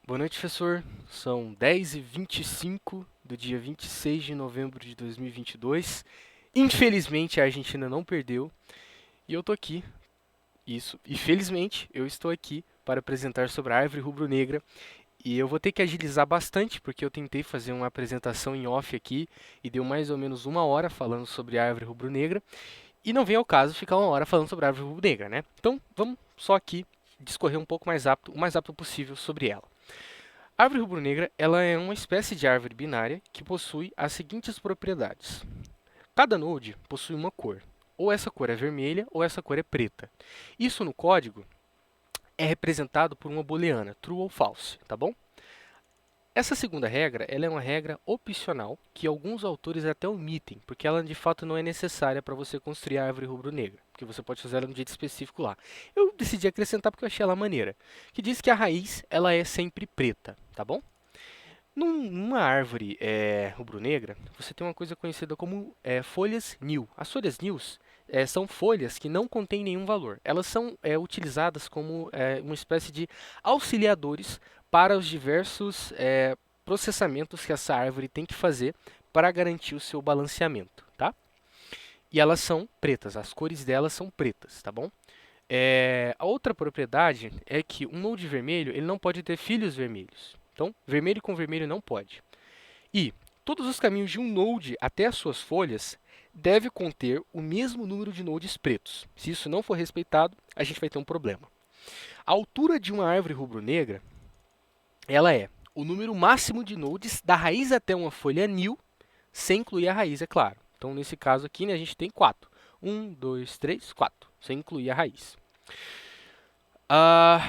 Boa noite, professor. São 10h25 do dia 26 de novembro de 2022. Infelizmente, a Argentina não perdeu e eu tô aqui. Isso. E felizmente, eu estou aqui para apresentar sobre a árvore rubro-negra. E eu vou ter que agilizar bastante, porque eu tentei fazer uma apresentação em off aqui e deu mais ou menos uma hora falando sobre a árvore rubro-negra. E não vem ao caso ficar uma hora falando sobre a árvore rubro-negra, né? Então, vamos só aqui discorrer um pouco mais rápido, o mais rápido possível sobre ela. A árvore rubro-negra, ela é uma espécie de árvore binária que possui as seguintes propriedades. Cada node possui uma cor. Ou essa cor é vermelha ou essa cor é preta. Isso no código é representado por uma booleana, true ou false, tá bom? Essa segunda regra, ela é uma regra opcional que alguns autores até omitem, porque ela de fato não é necessária para você construir a árvore rubro-negra, porque você pode fazer ela de um jeito específico lá. Eu decidi acrescentar porque eu achei ela maneira, que diz que a raiz ela é sempre preta, tá bom? Numa árvore rubro-negra, você tem uma coisa conhecida como folhas nil. As folhas nils são folhas que não contêm nenhum valor. Elas são utilizadas como uma espécie de auxiliadores para os diversos processamentos que essa árvore tem que fazer para garantir o seu balanceamento, tá? E elas são pretas, as cores delas são pretas, tá bom? A outra propriedade é que um node vermelho ele não pode ter filhos vermelhos. Então, vermelho com vermelho não pode. E todos os caminhos de um node até as suas folhas deve conter o mesmo número de nodes pretos. Se isso não for respeitado, a gente vai ter um problema. A altura de uma árvore rubro-negra, ela é o número máximo de nodes da raiz até uma folha nil, sem incluir a raiz, é claro. Então, nesse caso aqui, né, a gente tem 4. 1, 2, 3, 4, sem incluir a raiz. Ah,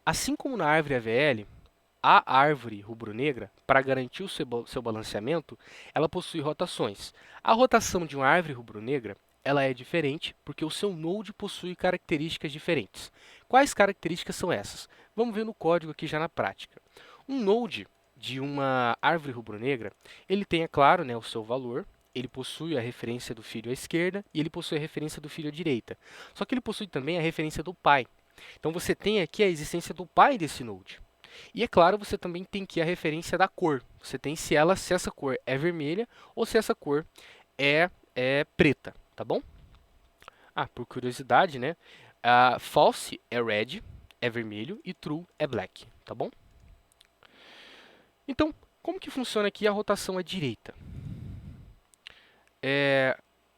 assim como na árvore AVL, a árvore rubro-negra, para garantir o seu balanceamento, ela possui rotações. A rotação de uma árvore rubro-negra ela é diferente porque o seu node possui características diferentes. Quais características são essas? Vamos ver no código aqui já na prática. Um node de uma árvore rubro-negra, ele tem, é claro, né, o seu valor, ele possui a referência do filho à esquerda e ele possui a referência do filho à direita. Só que ele possui também a referência do pai. Então você tem aqui a existência do pai desse node. E é claro, você também tem aqui a referência da cor. Você tem se essa cor é vermelha ou se essa cor é preta, tá bom? Ah, por curiosidade, né? False é red, é vermelho, e true é black, tá bom? Então, como que funciona aqui a rotação à direita?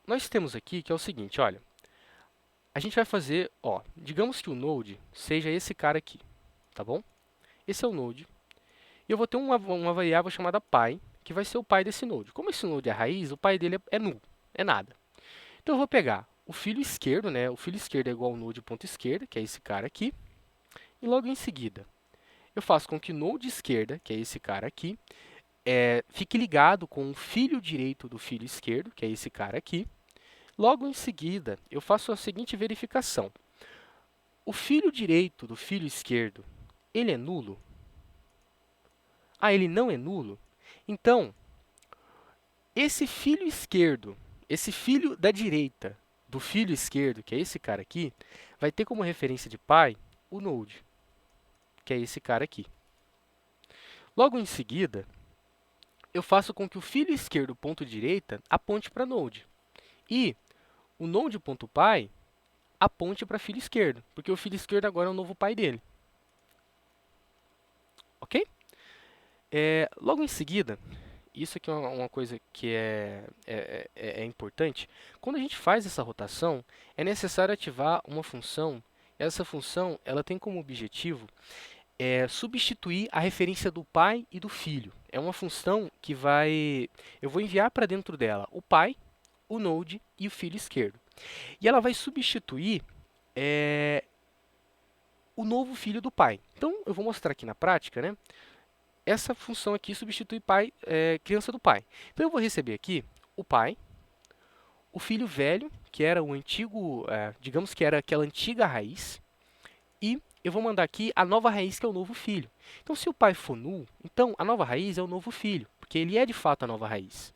Nós temos aqui que é o seguinte, olha. A gente vai fazer, ó, digamos que o node seja esse cara aqui, tá bom? Esse é o node. E eu vou ter uma variável chamada pi, que vai ser o pai desse node. Como esse node é raiz, o pai dele é nulo, é nada. Então eu vou pegar o filho esquerdo, né? O filho esquerdo é igual ao node ponto esquerda, que é esse cara aqui. E logo em seguida, eu faço com que o node esquerda, que é esse cara aqui, fique ligado com o filho direito do filho esquerdo, que é esse cara aqui. Logo em seguida, eu faço a seguinte verificação. O filho direito do filho esquerdo, ele é nulo? Ah, ele não é nulo? Então, esse filho esquerdo, esse filho da direita do filho esquerdo, que é esse cara aqui, vai ter como referência de pai o node, que é esse cara aqui. Logo em seguida, eu faço com que o filho esquerdo ponto direita aponte para node. E o node.pai aponte para filho esquerdo, porque o filho esquerdo agora é o novo pai dele. Ok? Logo em seguida, isso aqui é uma coisa que é importante. Quando a gente faz essa rotação, é necessário ativar uma função. Essa função ela tem como objetivo substituir a referência do pai e do filho. É uma função que eu vou enviar para dentro dela o pai, o node e o filho esquerdo. E ela vai substituir o novo filho do pai. Então, eu vou mostrar aqui na prática, né? Essa função aqui substitui pai, criança do pai. Então, eu vou receber aqui o pai, o filho velho, que era o antigo, digamos que era aquela antiga raiz, e eu vou mandar aqui a nova raiz, que é o novo filho. Então, se o pai for null, então a nova raiz é o novo filho, porque ele é de fato a nova raiz.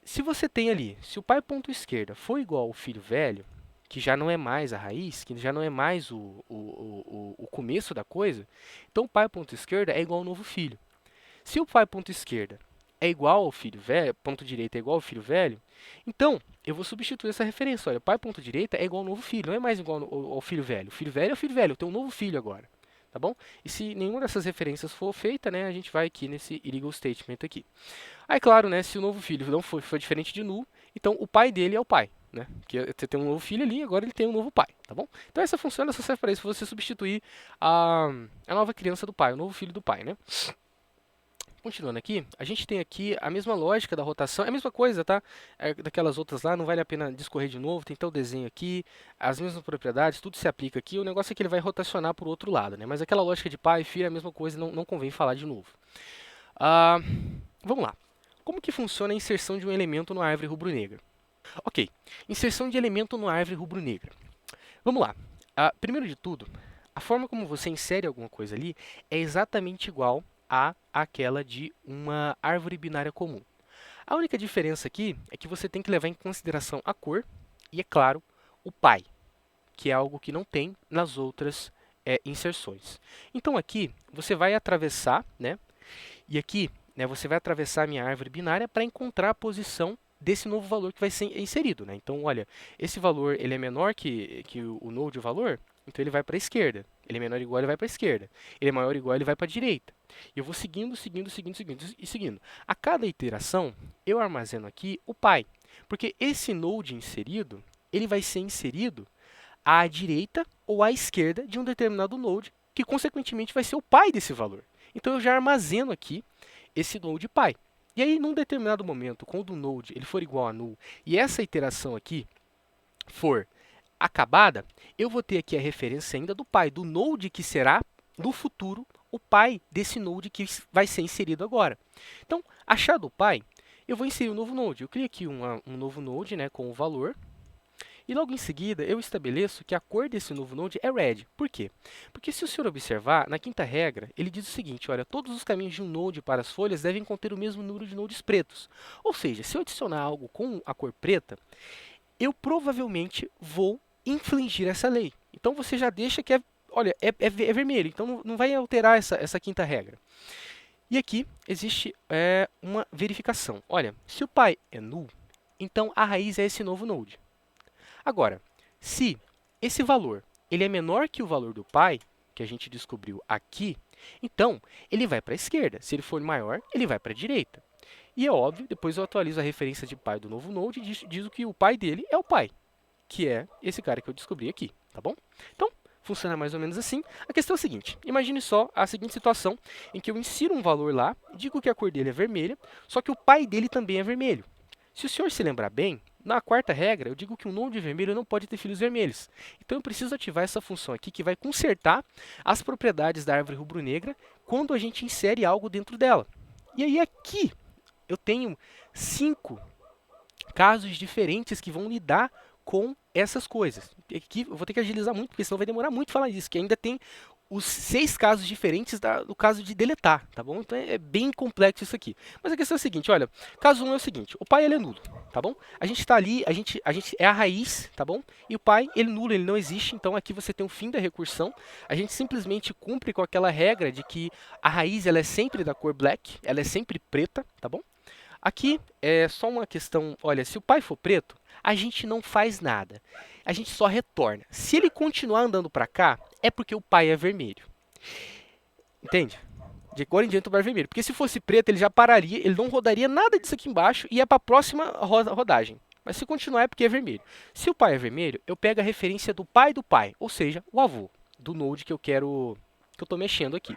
Se você tem ali, se o pai ponto esquerda for igual ao filho velho, que já não é mais a raiz, que já não é mais o começo da coisa, então o pai ponto esquerda é igual ao novo filho. Se o pai ponto esquerda é igual ao filho velho, ponto direita é igual ao filho velho, então eu vou substituir essa referência. Olha, pai ponto direita é igual ao novo filho, não é mais igual ao filho velho. O filho velho é o filho velho, eu tenho um novo filho agora. Tá bom? E se nenhuma dessas referências for feita, né, a gente vai aqui nesse illegal statement aqui. Aí, claro, né, se o novo filho não for diferente de null, então o pai dele é o pai, né? Porque você tem um novo filho ali, agora ele tem um novo pai, tá bom? Então essa função ela só serve para isso, para você substituir a nova criança do pai, o novo filho do pai, né? Continuando aqui, a gente tem aqui a mesma lógica da rotação, é a mesma coisa, tá? Daquelas outras lá, não vale a pena discorrer de novo, tem então o desenho aqui, as mesmas propriedades, tudo se aplica aqui, o negócio é que ele vai rotacionar para o outro lado, né? Mas aquela lógica de pai e filho é a mesma coisa, não convém falar de novo. Ah, vamos lá. Como que funciona a inserção de um elemento na árvore rubro-negra? Ok, inserção de elemento na árvore rubro-negra. Vamos lá. Primeiro de tudo, a forma como você insere alguma coisa ali é exatamente igual àquela de uma árvore binária comum. A única diferença aqui é que você tem que levar em consideração a cor e, é claro, o pai, que é algo que não tem nas outras inserções. Então aqui você vai atravessar, né? E aqui, né, você vai atravessar a minha árvore binária para encontrar a posição desse novo valor que vai ser inserido, né? Então, olha, esse valor ele é menor que o node valor, então ele vai para a esquerda. Ele é menor ou igual, ele vai para a esquerda. Ele é maior ou igual, ele vai para a direita. E eu vou seguindo. A cada iteração, eu armazeno aqui o pai, porque esse node inserido, ele vai ser inserido à direita ou à esquerda de um determinado node, que consequentemente vai ser o pai desse valor. Então eu já armazeno aqui esse node pai. E aí, num determinado momento, quando o node ele for igual a null e essa iteração aqui for acabada, eu vou ter aqui a referência ainda do pai, do node que será, no futuro, o pai desse node que vai ser inserido agora. Então, achado o pai, eu vou inserir um novo node. Eu crio aqui um novo node, né, com o valor. E logo em seguida, eu estabeleço que a cor desse novo node é red. Por quê? Porque se o senhor observar, na quinta regra, ele diz o seguinte, olha, todos os caminhos de um node para as folhas devem conter o mesmo número de nodes pretos. Ou seja, se eu adicionar algo com a cor preta, eu provavelmente vou infringir essa lei. Então você já deixa que olha, é vermelho, então não vai alterar essa quinta regra. E aqui existe uma verificação. Olha, se o pai é null, então a raiz é esse novo node. Agora, se esse valor ele é menor que o valor do pai, que a gente descobriu aqui, então ele vai para a esquerda. Se ele for maior, ele vai para a direita. E é óbvio, depois eu atualizo a referência de pai do novo node e diz que o pai dele é o pai, que é esse cara que eu descobri aqui, tá bom? Então, funciona mais ou menos assim. A questão é a seguinte, imagine só a seguinte situação, em que eu insiro um valor lá, digo que a cor dele é vermelha, só que o pai dele também é vermelho. Se o senhor se lembrar bem, na quarta regra, eu digo que um node vermelho não pode ter filhos vermelhos. Então, eu preciso ativar essa função aqui, que vai consertar as propriedades da árvore rubro-negra quando a gente insere algo dentro dela. E aí, aqui, eu tenho 5 casos diferentes que vão lidar com essas coisas. Aqui eu vou ter que agilizar muito, porque senão vai demorar muito falar isso, que ainda tem os 6 casos diferentes do caso de deletar, tá bom? Então é bem complexo isso aqui. Mas a questão é a seguinte, olha, caso 1 é o seguinte, o pai ele é nulo, tá bom? A gente está ali, a gente é a raiz, tá bom? E o pai, ele nulo, ele não existe, então aqui você tem o fim da recursão. A gente simplesmente cumpre com aquela regra de que a raiz ela é sempre da cor black, ela é sempre preta, tá bom? Aqui é só uma questão, olha, se o pai for preto, a gente não faz nada. A gente só retorna. Se ele continuar andando para cá, é porque o pai é vermelho. Entende? De agora em diante o pai é vermelho. Porque se fosse preto, ele já pararia, ele não rodaria nada disso aqui embaixo e ia para a próxima rodagem. Mas se continuar é porque é vermelho. Se o pai é vermelho, eu pego a referência do pai, ou seja, o avô, do node que eu estou mexendo aqui.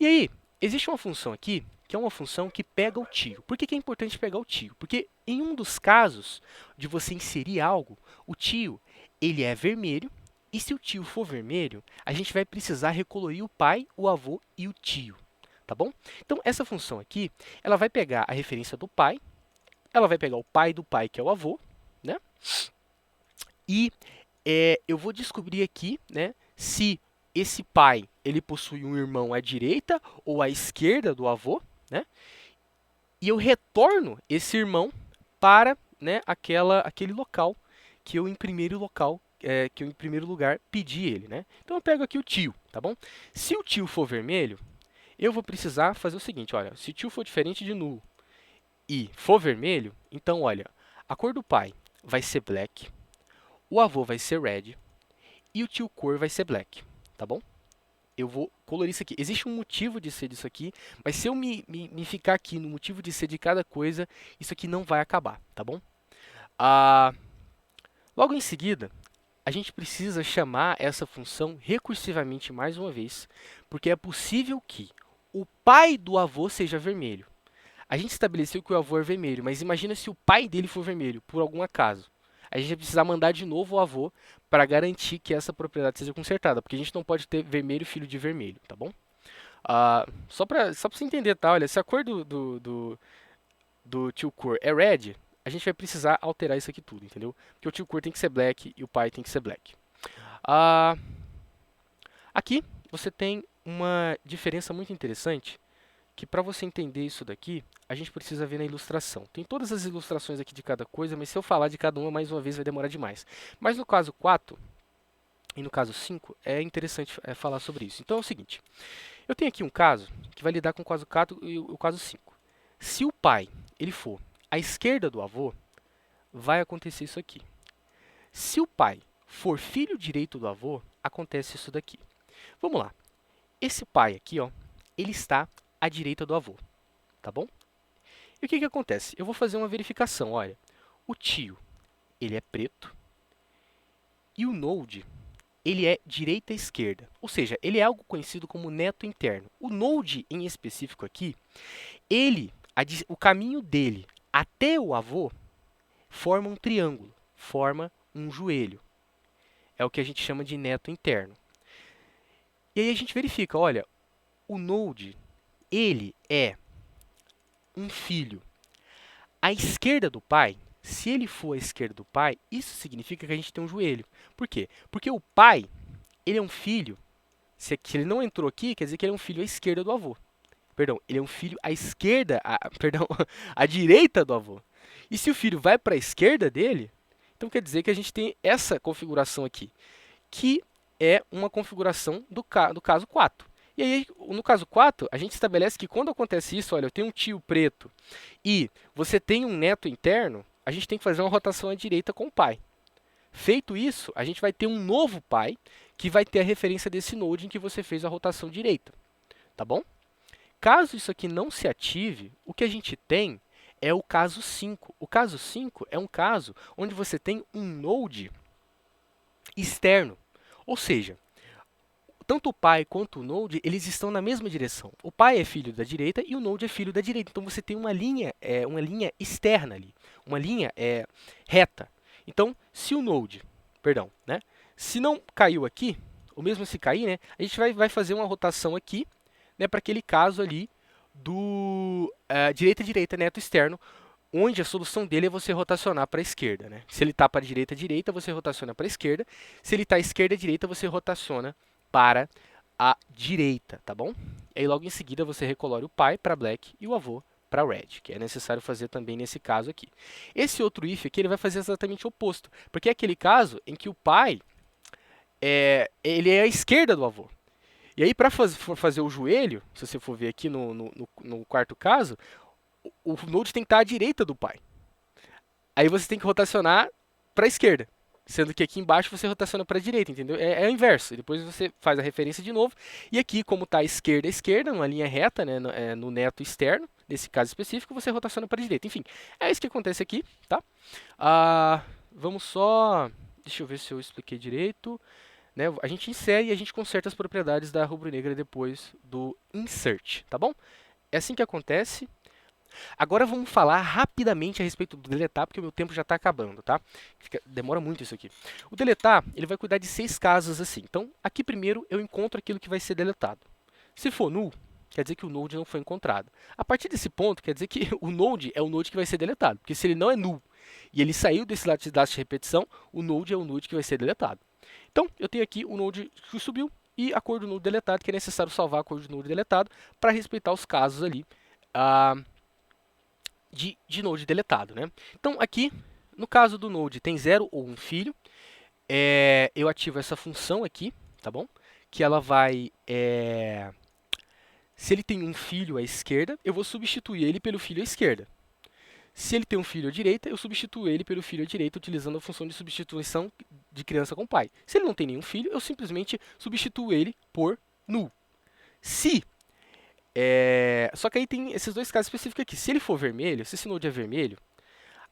E aí, existe uma função aqui que é uma função que pega o tio. Por que é importante pegar o tio? Porque em um dos casos de você inserir algo, o tio ele é vermelho, e se o tio for vermelho, a gente vai precisar recolorir o pai, o avô e o tio. Tá bom? Então, essa função aqui, ela vai pegar a referência do pai, ela vai pegar o pai do pai, que é o avô, né? E eu vou descobrir aqui, né, se esse pai ele possui um irmão à direita ou à esquerda do avô, né? E eu retorno esse irmão para, né, aquele local que eu, em primeiro local, que eu, em primeiro lugar, pedi ele, né? Então eu pego aqui o tio, tá bom? Se o tio for vermelho, eu vou precisar fazer o seguinte, olha, se o tio for diferente de null e for vermelho, então, olha, a cor do pai vai ser black, o avô vai ser red e o tio cor vai ser black, tá bom? Eu vou colorir isso aqui. Existe um motivo de ser disso aqui, mas se eu me ficar aqui no motivo de ser de cada coisa, isso aqui não vai acabar, tá bom? Ah, logo em seguida, a gente precisa chamar essa função recursivamente mais uma vez, porque é possível que o pai do avô seja vermelho. A gente estabeleceu que o avô é vermelho, mas imagina se o pai dele for vermelho, por algum acaso. A gente vai precisar mandar de novo o avô para garantir que essa propriedade seja consertada, porque a gente não pode ter vermelho filho de vermelho, tá bom? Só pra você entender, tá? Olha, se a cor do tio cor é red, a gente vai precisar alterar isso aqui tudo, entendeu? Porque o tio cor tem que ser black e o pai tem que ser black. Ah, aqui você tem uma diferença muito interessante, que para você entender isso daqui, a gente precisa ver na ilustração. Tem todas as ilustrações aqui de cada coisa, mas se eu falar de cada uma mais uma vez vai demorar demais. Mas no caso 4 e no caso 5, é interessante falar sobre isso. Então é o seguinte, eu tenho aqui um caso que vai lidar com o caso 4 e o caso 5. Se o pai ele for à esquerda do avô, vai acontecer isso aqui. Se o pai for filho direito do avô, acontece isso daqui. Vamos lá. Esse pai aqui, ó, ele está à direita do avô, tá bom? E o que acontece? Eu vou fazer uma verificação, olha. O tio, ele é preto e o node, ele é direita e esquerda. Ou seja, ele é algo conhecido como neto interno. O node em específico aqui, o caminho dele até o avô forma um triângulo, forma um joelho. É o que a gente chama de neto interno. E aí a gente verifica, olha, o node, ele é um filho à esquerda do pai. Se ele for à esquerda do pai, isso significa que a gente tem um joelho. Por quê? Porque o pai, ele é um filho, se ele não entrou aqui, quer dizer que ele é um filho à esquerda do avô. Perdão, ele é um filho à esquerda, perdão, à direita do avô. E se o filho vai para a esquerda dele, então quer dizer que a gente tem essa configuração aqui, que é uma configuração do caso 4. E aí, no caso 4, a gente estabelece que quando acontece isso, olha, eu tenho um tio preto e você tem um neto interno, a gente tem que fazer uma rotação à direita com o pai. Feito isso, a gente vai ter um novo pai que vai ter a referência desse node em que você fez a rotação direita. Tá bom? Caso isso aqui não se ative, o que a gente tem é o caso 5. O caso 5 é um caso onde você tem um node externo. Ou seja, tanto o pai quanto o node, eles estão na mesma direção. O pai é filho da direita e o node é filho da direita. Então você tem uma linha externa ali, uma linha reta. Então, se o node, perdão, né? Se não caiu aqui, ou mesmo se cair, né? A gente vai fazer uma rotação aqui, né? Para aquele caso ali do direita, neto externo, onde a solução dele é você rotacionar para a esquerda, né? Se ele está para a direita, você rotaciona para a esquerda. Se ele está esquerda, você rotaciona para a direita, tá bom? E aí logo em seguida você recolore o pai para black e o avô para red, que é necessário fazer também nesse caso aqui. Esse outro if aqui ele vai fazer exatamente o oposto, porque é aquele caso em que o pai ele é à esquerda do avô. E aí para fazer o joelho, se você for ver aqui no quarto caso, o node tem que estar à direita do pai. Aí você tem que rotacionar para a esquerda. Sendo que aqui embaixo você rotaciona para a direita, entendeu? É o inverso. E depois você faz a referência de novo. E aqui, como está esquerda, numa linha reta, né, no neto externo, nesse caso específico, você rotaciona para a direita. Enfim, é isso que acontece aqui, tá? Vamos só... Deixa eu ver se eu expliquei direito. Né? A gente insere e a gente conserta as propriedades da rubro-negra depois do insert, tá bom? É assim que acontece. Agora vamos falar rapidamente a respeito do deletar, porque o meu tempo já está acabando, tá? Demora muito isso aqui. O deletar, ele vai cuidar de 6 casos assim. Então, aqui primeiro eu encontro aquilo que vai ser deletado. Se for null, quer dizer que o node não foi encontrado. A partir desse ponto, quer dizer que o node é o node que vai ser deletado, porque se ele não é null e ele saiu desse lastro de repetição, o node é o node que vai ser deletado. Então, eu tenho aqui o node que subiu e a cor do node deletado, que é necessário salvar a cor do node deletado para respeitar os casos ali de node deletado, né? Então, aqui, no caso do node, tem 0 ou 1 filho. eu ativo essa função aqui, tá bom? Que ela vai, se ele tem um filho à esquerda, eu vou substituir ele pelo filho à esquerda. Se ele tem um filho à direita, eu substituo ele pelo filho à direita utilizando a função de substituição de criança com pai. Se ele não tem nenhum filho, eu simplesmente substituo ele por null. Se Só que aí tem esses dois casos específicos aqui. Se ele for vermelho, se esse node é vermelho,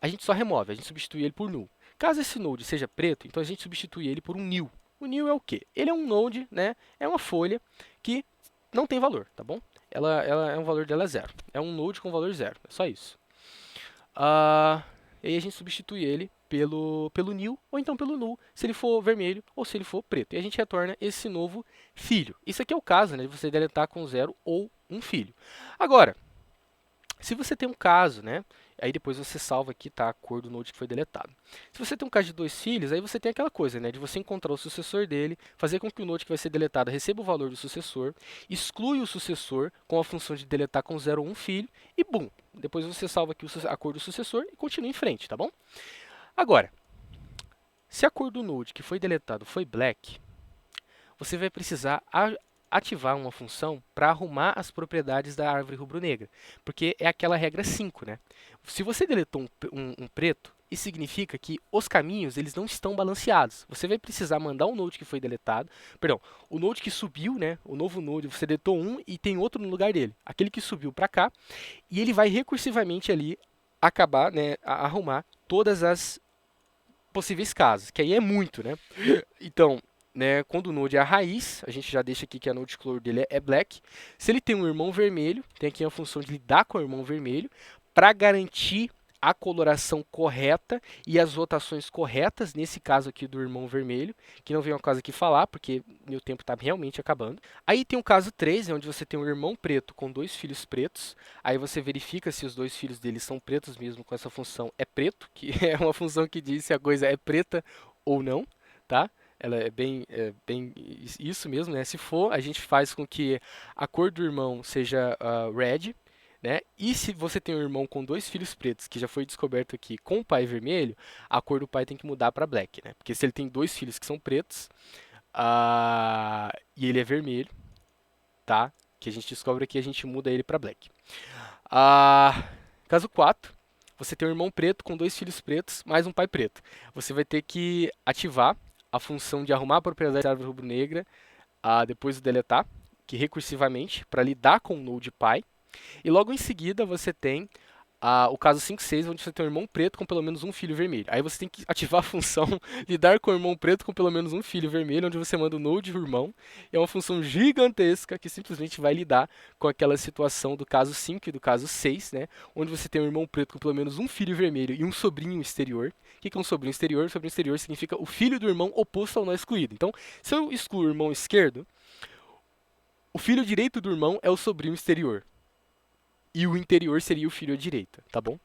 a gente só remove, a gente substitui ele por null. Caso esse node seja preto, então a gente substitui ele por um nil. O nil é o quê? Ele é um node, né? É uma folha que não tem valor, tá bom? O valor dela é zero. É um node com valor zero, é só isso. E aí a gente substitui ele pelo nil ou então pelo null, se ele for vermelho ou se ele for preto. E a gente retorna esse novo filho. Isso aqui é o caso, né, de você deletar com zero ou um filho. Agora, se você tem um caso, né, aí depois você salva aqui, tá, a cor do node que foi deletado. Se você tem um caso de dois filhos, aí você tem aquela coisa, né, de você encontrar o sucessor dele, fazer com que o node que vai ser deletado receba o valor do sucessor, exclui o sucessor com a função de deletar com 0 ou 1 filho, e bum! Depois você salva aqui a cor do sucessor e continua em frente, tá bom? Agora, se a cor do node que foi deletado foi black, você vai precisar ativar uma função para arrumar as propriedades da árvore rubro-negra, porque é aquela regra 5, né? Se você deletou um preto, isso significa que os caminhos eles não estão balanceados. Você vai precisar mandar um node que foi deletado, perdão, o node que subiu, né? O novo node, você deletou um e tem outro no lugar dele, aquele que subiu para cá, e ele vai recursivamente ali acabar, né, arrumar todas as possíveis casos, que aí é muito, né? Então, né, quando o node é a raiz, a gente já deixa aqui que a node color dele é black. Se ele tem um irmão vermelho, tem aqui a função de lidar com o irmão vermelho para garantir a coloração correta e as rotações corretas, nesse caso aqui do irmão vermelho, que não vem ao caso aqui falar, porque meu tempo está realmente acabando. Aí tem o caso 3, onde você tem um irmão preto com dois filhos pretos, aí você verifica se os dois filhos dele são pretos mesmo com essa função é preto, que é uma função que diz se a coisa é preta ou não, tá? Ela é bem isso mesmo, né? Se for, a gente faz com que a cor do irmão seja red, né? E se você tem um irmão com dois filhos pretos, que já foi descoberto aqui, com o pai vermelho, a cor do pai tem que mudar para black, né? Porque se ele tem dois filhos que são pretos, e ele é vermelho, tá? Que a gente descobre aqui, a gente muda ele para black. Caso 4, você tem um irmão preto com dois filhos pretos, mais um pai preto. Você vai ter que ativar a função de arrumar a propriedade da árvore rubro-negra depois do deletar, que recursivamente, para lidar com o node pai. E logo em seguida você tem o caso 5.6, onde você tem um irmão preto com pelo menos um filho vermelho. Aí você tem que ativar a função lidar com o irmão preto com pelo menos um filho vermelho, onde você manda o node irmão. É uma função gigantesca que simplesmente vai lidar com aquela situação do caso 5 e do caso 6, né? Onde você tem um irmão preto com pelo menos um filho vermelho e um sobrinho exterior. O que é um sobrinho exterior? Sobrinho exterior significa o filho do irmão oposto ao não excluído. Então, se eu excluo o irmão esquerdo, o filho direito do irmão é o sobrinho exterior. E o interior seria o filho à direita, tá bom?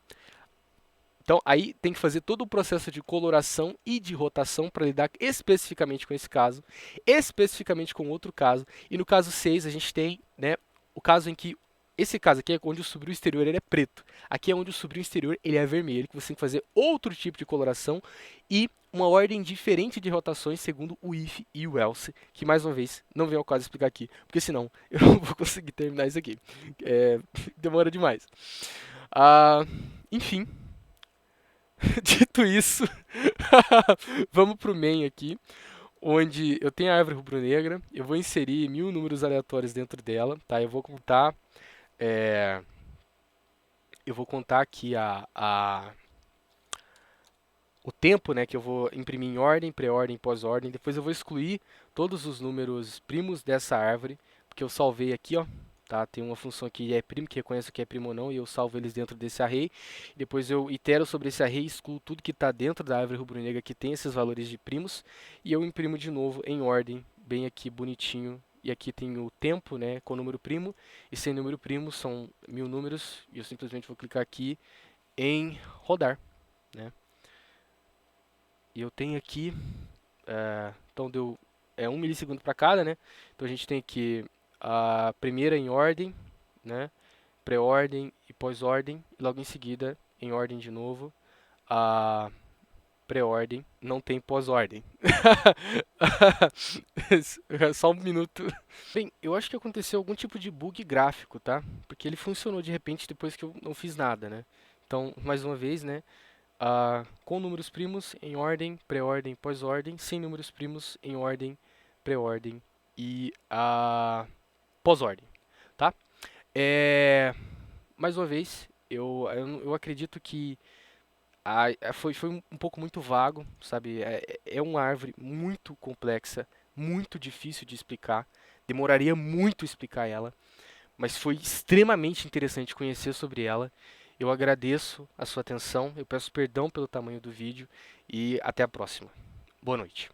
Então, aí tem que fazer todo o processo de coloração e de rotação para lidar especificamente com esse caso, especificamente com outro caso. E no caso 6, a gente tem, né, o caso em que esse caso aqui é onde o sobrinho exterior ele é preto. Aqui é onde o sobrinho exterior ele é vermelho, que você tem que fazer outro tipo de coloração e uma ordem diferente de rotações segundo o if e o else, que mais uma vez não vem ao caso explicar aqui, porque senão eu não vou conseguir terminar isso aqui. Demora demais. Enfim, dito isso, vamos para o main aqui, onde eu tenho a árvore rubro-negra, eu vou inserir 1000 números aleatórios dentro dela, tá? Eu vou contar aqui o tempo, né, que eu vou imprimir em ordem, pré-ordem, pós-ordem. Depois eu vou excluir todos os números primos dessa árvore, porque eu salvei aqui, ó. Tá? Tem uma função aqui é primo, que reconhece o que é primo ou não, e eu salvo eles dentro desse array. Depois eu itero sobre esse array, excluo tudo que está dentro da árvore rubro-negra que tem esses valores de primos, e eu imprimo de novo em ordem, bem aqui bonitinho. E aqui tem o tempo, né, com número primo, e sem número primo são 1000 números, e eu simplesmente vou clicar aqui em rodar, né? E eu tenho aqui, então deu 1 milissegundo para cada, né? Então a gente tem aqui a primeira em ordem, né? Pré-ordem e pós-ordem, e logo em seguida, em ordem de novo, a pré-ordem, não tem pós-ordem. Só um minuto. Bem, eu acho que aconteceu algum tipo de bug gráfico, tá? Porque ele funcionou de repente depois que eu não fiz nada, né? Então, mais uma vez, né? Com números primos em ordem, pré-ordem, pós-ordem, sem números primos em ordem, pré-ordem e pós-ordem, tá? Mais uma vez, eu acredito que foi um pouco muito vago, sabe? É uma árvore muito complexa, muito difícil de explicar. Demoraria muito explicar ela, mas foi extremamente interessante conhecer sobre ela. Eu agradeço a sua atenção, eu peço perdão pelo tamanho do vídeo e até a próxima. Boa noite.